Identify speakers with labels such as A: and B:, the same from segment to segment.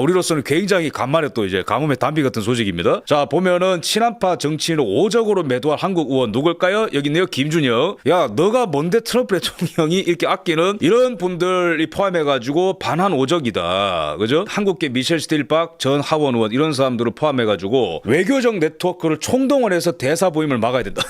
A: 우리로서는 굉장히 간만에 또 이제 가뭄의 단비 같은 소식입니다. 자, 보면은 친한파 정치인을 오적으로 매도할 한국 의원 누굴까요? 여기 있네요. 김준영. 야, 너가 뭔데 트럼프 대통령이 이렇게 아끼는 이런 분들이 포함해가지고 반한 오적이다. 그죠? 한국계 미셸 스틸박 전 하원 의원 이런 사람들을 포함해가지고 외교적 네트워크를 총동원해서 대사 부임을 막아야 된다.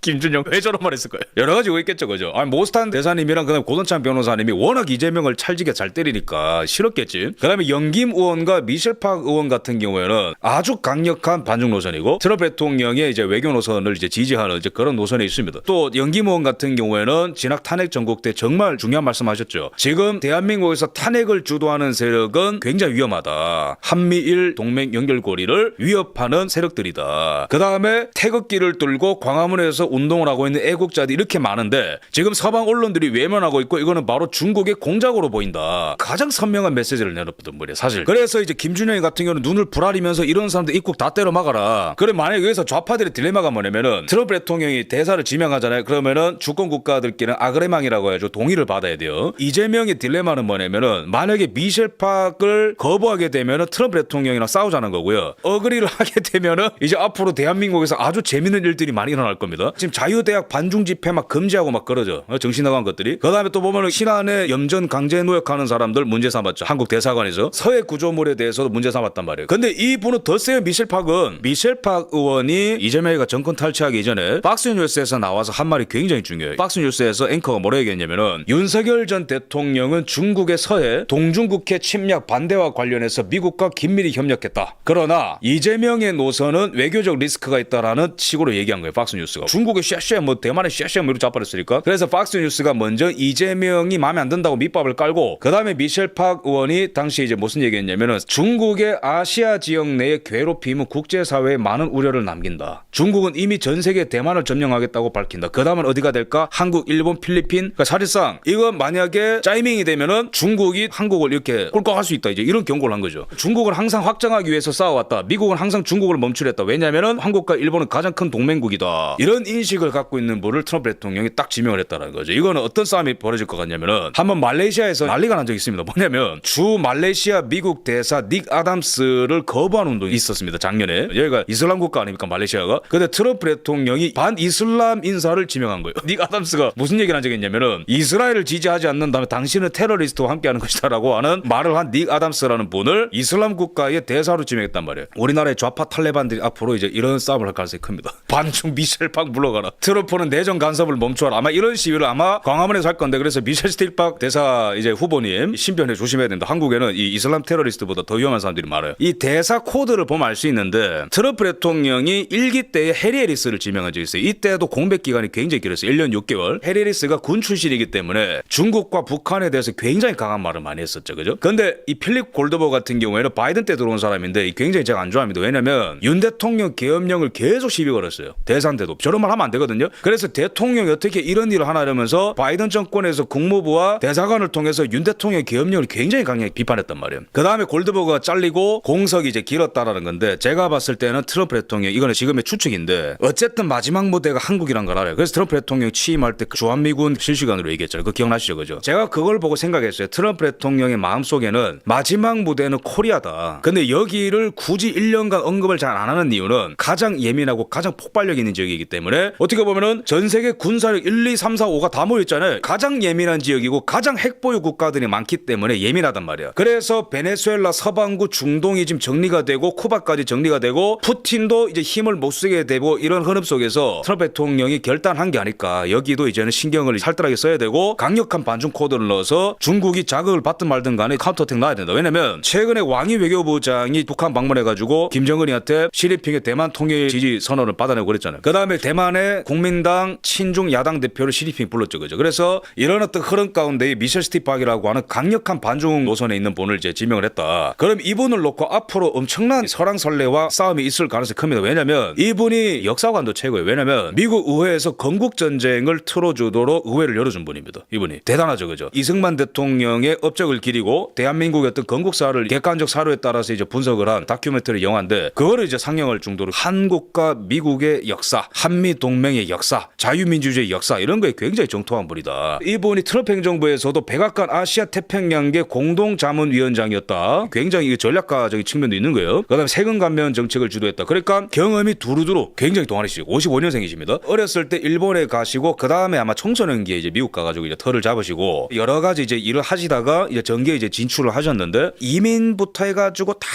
A: 김준영 왜 저런 말 했을까요? 여러 가지가 있겠죠, 그죠? 아니, 모스탄 대사님이랑 그다음 고선찬 변호사님이 워낙 이재명을 찰지게 잘 때리니까 싫었겠지. 그다음에 영김 의원과 미셸팍 의원 같은 경우에는 아주 강력한 반중 노선이고 트럼프 대통령의 이제 외교 노선을 이제 지지하는 이제 그런 노선에 있습니다. 또 영김 의원 같은 경우에는 진학 탄핵 전국 때 정말 중요한 말씀하셨죠. 지금 대한민국에서 탄핵을 주도하는 세력은 굉장히 위험하다. 한미일 동맹 연결고리를 위협하는 세력들이다. 그다음에 태극기를 들고 광화문에서 운동을 하고 있는 애국자들이 이렇게 많은데 지금 서방 언론들이 외면하고 있고 이거는 바로 중국의 공작으로 보인다. 가장 선명한 메시지를 내놓던 분이에요, 사실. 그래서 이제 김준영이 같은 경우는 눈을 부라리면서 이런 사람들 입국 다 때려 막아라. 그래, 만약에 여기서 좌파들의 딜레마가 뭐냐면은 트럼프 대통령이 대사를 지명하잖아요. 그러면은 주권 국가들끼리는 아그레망이라고 해가지고 동의를 받아야 돼요. 이재명의 딜레마는 뭐냐면은 만약에 미셸팍을 거부하게 되면은 트럼프 대통령이랑 싸우자는 거고요. 어그리를 하게 되면은 이제 앞으로 대한민국에서 아주 재밌는 일들이 많이 일어날 겁니다. 지금 자유대학 반중 집회 막 금지하고 막 그러죠. 정신 나간 것들이. 그 다음에 또 보면은 신안에 염전 강제 노역하는 사람들 문제 삼았죠. 한국 대사관에서 서해 구조물에 대해서도 문제 삼았단 말이에요. 근데 이분은 더 세요. 미셸팍 의원이 이재명이가 정권 탈취하기 이전에 박스뉴스에서 나와서 한 말이 굉장히 중요해요. 박스뉴스에서 앵커가 뭐라 얘기했냐면은 윤석열 전 대통령은 중국의 서해 동중국해 침략 반대와 관련해서 미국과 긴밀히 협력했다. 그러나 이재명의 노선은 외교적 리스크가 있다라는 식으로 얘기한 거예요. 박스뉴스가. 중국의 샤샤 뭐 대만의 샤샤 뭐 이렇게 잡아냈으니까. 그래서 박스뉴스가 먼저 이재명이 마음에 안 든다고 밑밥을 깔고 그 다음에 미셸팍 의원이 당시 이제 무슨 얘기했냐면은 중국의 아시아 지역 내의 괴롭힘은 국제사회에 많은 우려를 남긴다. 중국은 이미 전 세계 대만을 점령하겠다고 밝힌다. 그 다음은 어디가 될까? 한국, 일본, 필리핀. 그러니까 사실상 이건 만약에 짜이밍이 되면은 중국이 한국을 이렇게 꿀꺽할 수 있다. 이제 이런 경고를 한 거죠. 중국은 항상 확장하기 위해서 싸워왔다. 미국은 항상 중국을 멈추랬다. 왜냐면은 한국과 일본은 가장 큰 동맹국이다. 이런 인식을 갖고 있는 분을 트럼프 대통령이 딱 지명을 했다는 거죠. 이거는 어떤 싸움이 벌어질 것 같냐면은 한번 말레이시아에서 난리가 난 적이 있습니다. 뭐냐면 주 말레이시아 미국 대사 닉 아담스를 거부하는 운동이 있었습니다. 작년에. 여기가 이슬람 국가 아닙니까, 말레이시아가. 근데 트럼프 대통령이 반 이슬람 인사를 지명한 거예요. 닉 아담스가 무슨 얘기를 한 적이 있냐면은 이스라엘을 지지하지 않는다면 당신은 테러리스트와 함께하는 것이다라고 하는 말을 한 닉 아담스라는 분을 이슬람 국가의 대사로 지명했단 말이에요. 우리나라의 좌파 탈레반들이 앞으로 이제 이런 싸움을 할 가능성이 큽니다. 반중 미셸팍 물러가라. 트럼프는 내정 간섭을 멈춰라. 아마 이런 시위를 아마 광화문에서 할 건데 그래서 미셸 스틸박 대사 이제 후보님 신변에 조심해야 된다. 한국에는 이 이슬람 테러리스트보다 더 위험한 사람들이 많아요. 이 대사 코드를 보면 알 수 있는데 트럼프 대통령이 1기 때에 해리 해리스를 지명한 적이 있어요. 이때도 공백 기간이 굉장히 길었어요. 1년 6개월. 해리 해리스가 군 출신이기 때문에 중국과 북한에 대해서 굉장히 강한 말을 많이 했었죠. 그죠? 근데 이 필립 골드버 같은 경우에는 바이든 때 들어온 사람인데 굉장히 제가 안 좋아합니다. 왜냐면 윤 대통령 계엄령을 계속 시비 걸었어요. 대사인데도. 저런 말 하면 안 되거든요. 그래서 대통령이 어떻게 이런 일을 하나 이러면서 바이든 정권에서 국무부와 대사관을 통해서 윤 대통령의 계엄령을 굉장히 강하게 비판했단 말이에요. 그 다음에 골드버거가 잘리고 공석이 이제 길었다라는 건데 제가 봤을 때는 트럼프 대통령 이거는 지금의 추측인데 어쨌든 마지막 무대가 한국이란 걸 알아요. 그래서 트럼프 대통령 취임할 때 주한미군 실시간으로 얘기했잖아요. 그거 기억나시죠? 그죠? 제가 그걸 보고 생각했어요. 트럼프 대통령의 마음속에는 마지막 무대는 코리아다. 근데 여기를 굳이 1년간 언급을 잘 안 하는 이유는 가장 예민하고 가장 폭발력 있는 지역이기 때문에 어떻게 보면은 전 세계 군사력 1, 2, 3, 4, 5가 다 모여있잖아요. 가장 예민한 지역이고 가장 핵보유 국가들이 많기 때문에 예민하단 말이야. 그래서 베네수엘라, 서방구, 중동이 지금 정리가 되고 쿠바까지 정리가 되고 푸틴도 이제 힘을 못 쓰게 되고 이런 흐름 속에서 트럼프 대통령이 결단한 게 아닐까. 여기도 이제는 신경을 살뜰하게 써야 되고 강력한 반중 코드를 넣어서 중국이 자극을 받든 말든 간에 카운터어택 놔야 된다. 왜냐면 최근에 왕이 외교부장이 북한 방문해가지고 김정은이한테 시진핑의 대만 통일 지지 선언을 받아내고 그랬잖아요. 그 다음에 대만의 국민당 친중 야당 대표를 시진핑이 불렀죠. 그죠? 그래서 이런 어떤 흐름 가운데 미셸 스틸박이라고 하는 강력한 반중 노선에 있는 분을 이제 지명을 했다. 그럼 이분을 놓고 앞으로 엄청난 설왕설래와 싸움이 있을 가능성이 큽니다. 왜냐면 이분이 역사관도 최고예요. 왜냐면 미국 의회에서 건국전쟁을 틀어주도록 의회를 열어준 분입니다. 이분이. 대단하죠. 그죠? 이승만 대통령의 업적을 기리고 대한민국의 어떤 건국사를 객관적 사료에 따라서 이제 분석을 한 다큐멘터리 영화인데 그거를 이제 상영할 정도로 한국과 미국의 역사, 한미 한국동맹의 역사, 자유민주주의 역사 이런 거에 굉장히 정통한 분이다. 이분이 트럼프 행정부에서도 백악관 아시아 태평양계 공동자문위원장이었다. 굉장히 전략가적인 측면도 있는 거예요. 그다음에 세금 감면 정책을 주도했다. 그러니까 경험이 두루두루 굉장히 동안이시고 55년생이십니다. 어렸을 때 일본에 가시고 그다음에 아마 청소년기에 이제 미국 가가지고 이제 털을 잡으시고 여러 가지 이제 일을 하시다가 이제 정계에 이제 진출을 하셨는데 이민부터 해가지고 다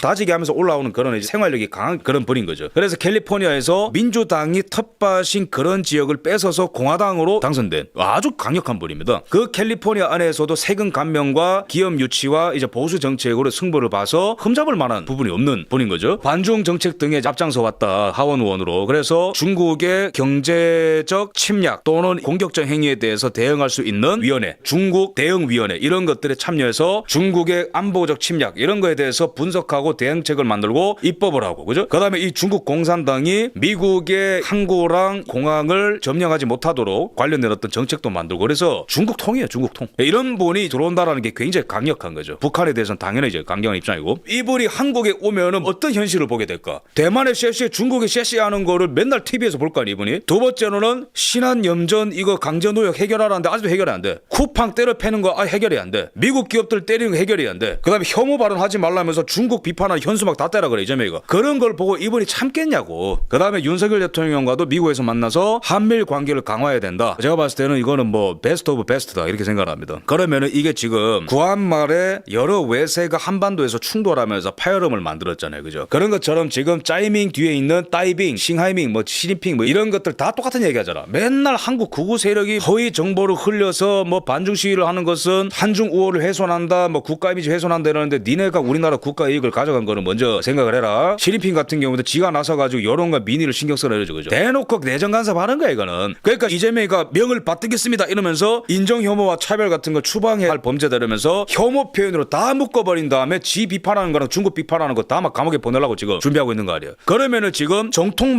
A: 다지게 하면서 올라오는 그런 이제 생활력이 강한 그런 분인 거죠. 그래서 캘리포니아에서 민주당이 텃밭인 그런 지역을 뺏어서 공화당으로 당선된 아주 강력한 분입니다. 그 캘리포니아 안에서도 세금 감면과 기업 유치와 이제 보수 정책으로 승부를 봐서 흠잡을 만한 부분이 없는 분인 거죠. 반중 정책 등에 앞장서 왔다. 하원 의원으로. 그래서 중국의 경제적 침략 또는 공격적 행위에 대해서 대응할 수 있는 위원회, 중국 대응위원회 이런 것들에 참여해서 중국의 안보적 침략 이런 거에 대해서 분석하고 대응책을 만들고 입법을 하고 그죠? 그다음에 이 중국 공산당이 미국의 항구랑 공항을 점령하지 못하도록 관련된 어떤 정책도 만들고 그래서 중국 통이에요. 중국 통. 이런 분이 들어온다라는 게 굉장히 강력한 거죠. 북한에 대해서는 당연히 이제 강경한 입장이고 이분이 한국에 오면은 어떤 현실을 보게 될까? 대만의 셰시, 중국의 셰시하는 거를 맨날 TV에서 볼 거 아니에요, 이분이. 두 번째로는 신한 염전 이거 강제노역 해결하라는데 아직도 해결이 안 돼. 쿠팡 때려 패는 거 해결이 안 돼. 미국 기업들 때리는 거 해결이 안 돼. 그다음에 혐오 발언하지 말라면서 중국 비판하는 현수막 다 때라 그래 이제메이가. 그런 걸 보고 이분이 참겠냐고. 그다음에 윤석열 대통령과도 미국에서 만나서 한미일 관계를 강화해야 된다. 제가 봤을 때는 이거는 뭐 베스트 오브 베스트다 이렇게 생각합니다. 그러면은 이게 지금 구한 말에 여러 외세가 한반도에서 충돌하면서 파열음을 만들었잖아요, 그죠? 그런 것처럼 지금 짜이밍 뒤에 있는 따이빙, 싱하이밍, 뭐 시진핑 뭐 이런 것들 다 똑같은 얘기하잖아. 맨날 한국 극우 세력이 허위 정보를 흘려서 뭐 반중 시위를 하는 것은 한중 우호를 훼손한다, 뭐 국가 이미지 훼손한다 이러는데 니네가 우리나라 국가 이익을 가져간 거는 먼저 생각을 해라. 시진핑 같은 경우도 지가 나서가지고 여론과 민의를 신경 쓰라 이러죠, 그죠? 대놓고 내정 간섭하는 거야 이거는. 그러니까 이재명이가 명을 받들겠습니다 이러면서 인종 혐오와 차별 같은 거 추방해야 할 범죄다 이러면서 혐오 표현으로 다 묶어버린 다음에 지 비판하는 거랑 중국 비판하는 거 다 막 감옥에 보내려고 지금 준비하고 있는 거 아니에요. 그러면은 지금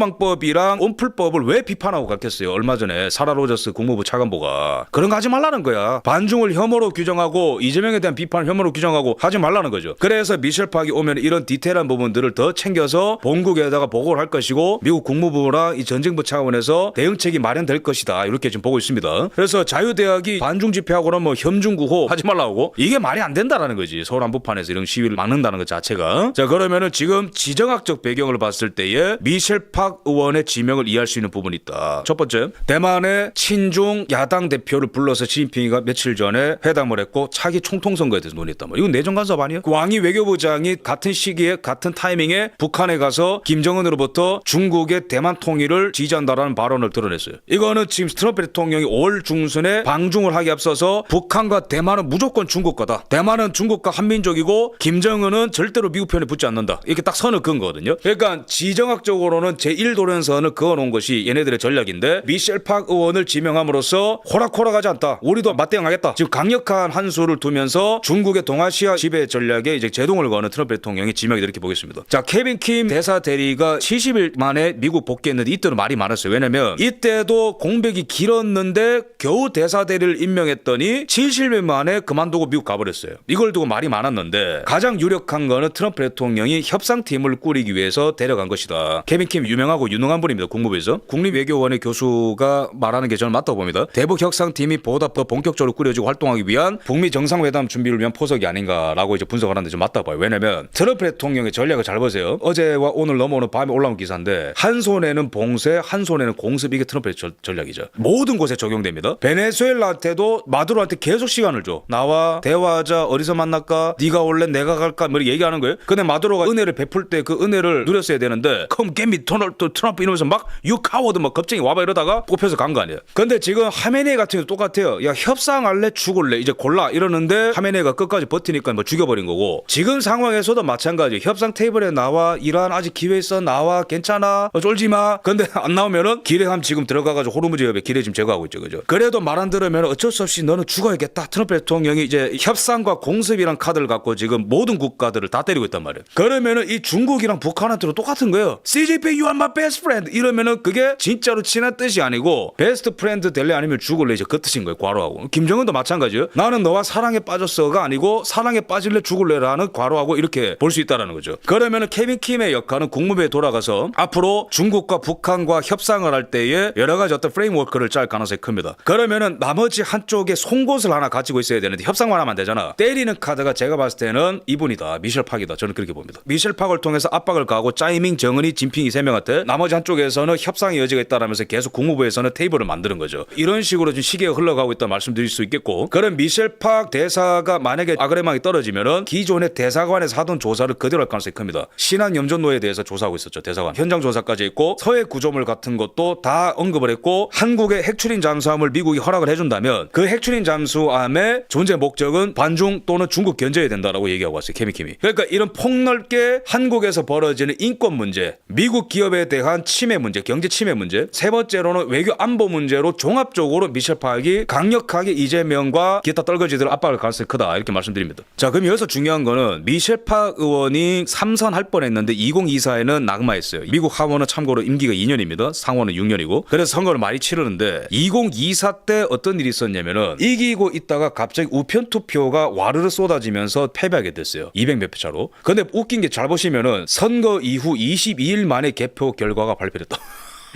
A: 정통방법이랑 온풀법을 왜 비판하고 갔겠어요? 얼마 전에 사라 로저스 국무부 차관보가 그런 거 하지 말라는 거야. 반중을 혐오로 규정하고 이재명에 대한 비판을 혐오로 규정하고 하지 말라는 거죠. 그래서 미셸 팍이 오면 이런 디테일한 부분들을 더 챙겨서 본국에다가 보고를 할 것이고 미국 국무부랑 이 전쟁부 차원에서 대응책이 마련될 것이다 이렇게 지금 보고 있습니다. 그래서 자유대학이 반중 집회하고는 뭐 혐중구호 하지 말라고 이게 말이 안 된다라는 거지. 서울 한복판에서 이런 시위를 막는다는 것 자체가. 자 그러면은 지금 지정학적 배경을 봤을 때에 미셸 팍 의원의 지명을 이해할 수 있는 부분이 있다. 첫 번째, 대만의 친중 야당 대표를 불러서 시진핑이가 며칠 전에 회담을 했고 차기 총통 선거에 대해서 논의했단 말이야. 이건 내정 간섭 아니에요? 왕이 외교부장이 같은 시기에 같은 타이밍에 북한에 가서 김정은으로부터 중국의 대만 통일을 지지한다라는 발언을 드러냈어요. 이거는 지금 트럼프 대통령이 5월 중순에 방중을 하기 앞서서 북한과 대만은 무조건 중국 거다. 대만은 중국과 한민족이고 김정은은 절대로 미국 편에 붙지 않는다. 이렇게 딱 선을 그은 거거든요. 그러니까 지정학적으로는 제1도련선을 그어놓은 것이 얘네들의 전략인데 미셸 팍 의원을 지명함으로써 호락호락하지 않다. 우리도 맞대응하겠다. 지금 강력한 한 수를 두면서 중국의 동아시아 지배 전략에 이제 제동을 거는 트럼프 대통령의 지명이 이렇게 보겠습니다. 자, 케빈 킴 대사 대리가 70일 만에 미국 복귀했는데 이때는 말이 많았어요. 왜냐면 이때도 공백이 길었는데 겨우 대사 대리를 임명했더니 70일 만에 그만두고 미국 가버렸어요. 이걸 두고 말이 많았는데 가장 유력한 거는 트럼프 대통령이 협상팀을 꾸리기 위해서 데려간 것이다. 케빈 킴 유명하고 유능한 분입니다. 국무부에서. 국립외교원의 교수가 말하는 게 저는 맞다고 봅니다. 대북 협상팀이 보다 더 본격적으로 꾸려지고 활동하기 위한 북미 정상회담 준비를 위한 포석이 아닌가라고 이제 분석을 하는데 좀 맞다고 봐요. 왜냐면 트럼프 대통령의 전략을 잘 보세요. 어제와 오늘 넘어오는 밤에 올라온 기사인데 한 손에는 봉쇄, 한 손에는 공습. 이게 트럼프의 전략이죠. 모든 곳에 적용됩니다. 베네수엘라한테도 마두로한테 계속 시간을 줘. 나와 대화하자. 어디서 만날까? 네가 올래? 내가 갈까? 뭐 이렇게 얘기하는 거예요. 근데 마두로가 은혜를 베풀 때 그 은혜를 누렸어야 되는데 Come get me 도널드 트럼프 이러면서 막 You coward 막 겁쟁이 와봐 이러다가 뽑혀서 간 거 아니에요. 근데 지금 하메네이 같은 경우 똑같아요. 야 협상할래? 죽을래? 이제 골라 이러는데 하메네이가 끝까지 버티니까 뭐 죽여버린 거고 지금 상황에서도 마찬가지. 협상 테이블에 나와. 이란 아직 기회 있어. 나와. 괜찮아. 쫄지 마. 근데 안 나오면은 기뢰함 지금 들어가가지고 호르무즈 해협에 기뢰 지금 제거하고 있죠. 그죠? 그래도 말 안 들으면 어쩔 수 없이 너는 죽어야겠다. 트럼프 대통령이 이제 협상과 공습이란 카드를 갖고 지금 모든 국가들을 다 때리고 있단 말이에요. 그러면은 이 중국이랑 북한한테도 똑같은 거예요. CJP you are my best friend 이러면은 그게 진짜로 친한 뜻이 아니고 베스트 프렌드 될래 아니면 죽을래 이제 그 뜻인 거예요. 괄호하고. 김정은도 마찬가지예요. 나는 너와 사랑에 빠졌어가 아니고 사랑에 빠질래 죽을래라는 괄호하고 이렇게 볼 수 있다라는 거죠. 그러면은 케빈 킴의 역할은 국무부에 돌아가서 앞으로 중국과 북한과 협상을 할 때에 여러 가지 어떤 프레임워크를 짤 가능성이 큽니다. 그러면은 나머지 한쪽에 송곳을 하나 가지고 있어야 되는데 협상만 하면 안 되잖아. 때리는 카드가 제가 봤을 때는 이분이다. 미셸 팍이다. 저는 그렇게 봅니다. 미셸 팍을 통해서 압박을 가하고 짜이밍, 정은이, 진핑이 세 명한테 나머지 한쪽에서는 협상의 여지가 있다라면서 계속 국무부에서는 테이블을 만드는 거죠. 이런 식으로 지금 시기가 흘러가고 있다 말씀드릴 수 있겠고, 그럼 미셸 팍 대사가 만약에 아그레망이 떨어지면은 기존의 대사관에서 하던 조사를 그대로 할 가능성이 큽니다. 신한 염전노에 대해서 조사하고 있었죠. 대사관 현장 조사까지 했고 서해 구조물 같은 것도 다 언급을 했고 한국의 핵추린 잠수함을 미국이 허락을 해준다면 그 핵추린 잠수함의 존재 목적은 반중 또는 중국 견제해야 된다라고 얘기하고 왔어요. 케빈 킴이. 그러니까 이런 폭넓게 한국에서 벌어지는 인권 문제, 미국 기업에 대한 침해 문제, 경제 침해 문제, 세 번째로는 외교 안보 문제로 종합적으로 미셸 팍이 강력하게 이재명과 기타 떨거지들 압박을 가능성이 크다 이렇게 말씀드립니다. 자, 그럼 여기서 중요한 거는 미셸 팍 의원이 3선할 뻔했는데 2024에는 낙마했어요. 미국 하원은 참고로 임기가 2년입니다. 상원은 6년이고. 그래서 선거를 많이 치르는데 2024 때 어떤 일이 있었냐면은 이기고 있다가 갑자기 우편 투표가 와르르 쏟아지면서 패배하게 됐어요. 200몇 표 차로. 근데 웃긴 게 잘 보시면은 선거 이후 22일 만에 개표 결과가 발표됐다.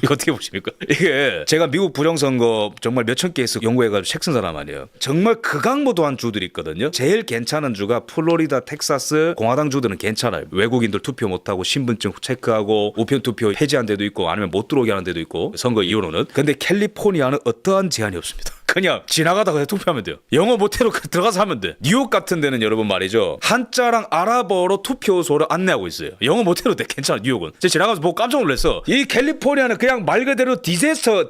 A: 이거 어떻게 보십니까? 이게 제가 미국 부정선거 정말 몇천 케이스 연구해가지고 책 쓴 사람 아니에요. 정말 극악무도한 주들이 있거든요. 제일 괜찮은 주가 플로리다, 텍사스 공화당 주들은 괜찮아요. 외국인들 투표 못하고 신분증 체크하고 우편 투표 해지한 데도 있고 아니면 못 들어오게 하는 데도 있고 선거 이후로는. 근데 캘리포니아는 어떠한 제한이 없습니다. 그냥 지나가다가 투표하면 돼요. 영어 못해도 들어가서 하면 돼. 뉴욕 같은 데는 여러분 말이죠. 한자랑 아랍어로 투표소를 안내하고 있어요. 영어 못해도 돼. 괜찮아. 뉴욕은. 제가 지나가서 보고 깜짝 놀랐어. 이 캘리포니아는 그냥 말 그대로 디제스터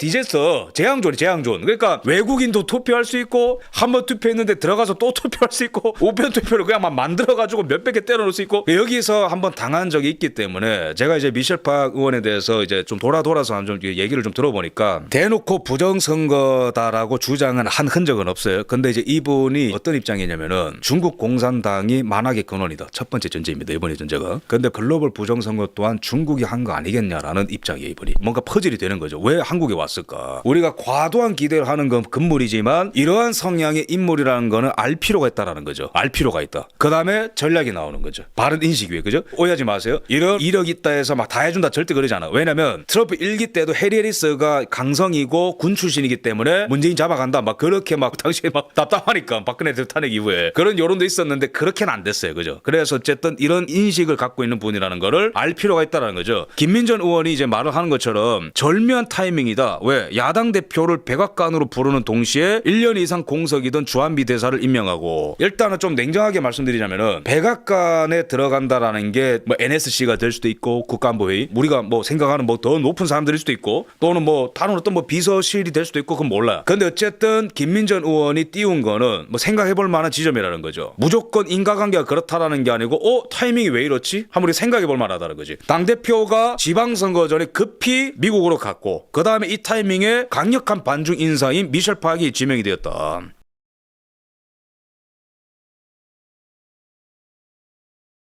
A: 재앙존이 재앙존. 그러니까 외국인도 투표할 수 있고 한번 투표했는데 들어가서 또 투표할 수 있고 우편 투표를 그냥 막 만들어가지고 몇백 개 때려놓을 수 있고 여기서 한번 당한 적이 있기 때문에 제가 이제 미셸 팍 의원에 대해서 이제 좀 돌아서 좀 얘기를 좀 들어보니까 대놓고 부정선거다라고 주장은 한 흔적은 없어요. 근데 이제 이분이 어떤 입장이냐면은 중국 공산당이 만악의 근원이다. 첫 번째 전제입니다. 이번의 전제가. 근데 글로벌 부정선거 또한 중국이 한 거 아니겠냐라는 입장이에요. 이분이. 뭔가 퍼즐이 되는 거죠. 왜 한국에 왔을까? 우리가 과도한 기대를 하는 건 금물이지만 이러한 성향의 인물이라는 거는 알 필요가 있다라는 거죠. 알 필요가 있다. 그 다음에 전략이 나오는 거죠. 바른 인식 위에. 그죠? 오해하지 마세요. 이런 이력 있다 해서 막 다 해준다 절대 그러지 않아. 왜냐면 트럼프 1기 때도 해리 해리스가 강성이고 군 출신이기 때문에 문재인 잡아간다. 막 그렇게 막 당시에 막 답답하니까 박근혜 탄핵 이후에 그런 여론도 있었는데 그렇게는 안 됐어요. 그죠? 그래서 어쨌든 이런 인식을 갖고 있는 분이라는 거를 알 필요가 있다라는 거죠. 김민전 의원이 이제 말을 하는 것처럼 절묘한 타이밍이다. 왜? 야당 대표를 백악관으로 부르는 동시에 1년 이상 공석이던 주한미 대사를 임명하고 일단은 좀 냉정하게 말씀드리자면은 백악관에 들어간다라는 게 뭐 NSC가 될 수도 있고 국가안보회의 우리가 뭐 생각하는 뭐 더 높은 사람들일 수도 있고 또는 뭐 다른 어떤 뭐 비서실이 될 수도 있고 그건 몰라. 근데 어쨌든 김민전 의원이 띄운 거는 뭐 생각해볼 만한 지점이라는 거죠. 무조건 인과관계가 그렇다라는 게 아니고 타이밍이 왜 이렇지? 한번 우리 생각해볼 만하다는 거지. 당대표가 지방선거 전에 급히 미국으로 갔고 그 다음에 이 타이밍에 강력한 반중 인사인 미셸 팍이 지명이 되었다.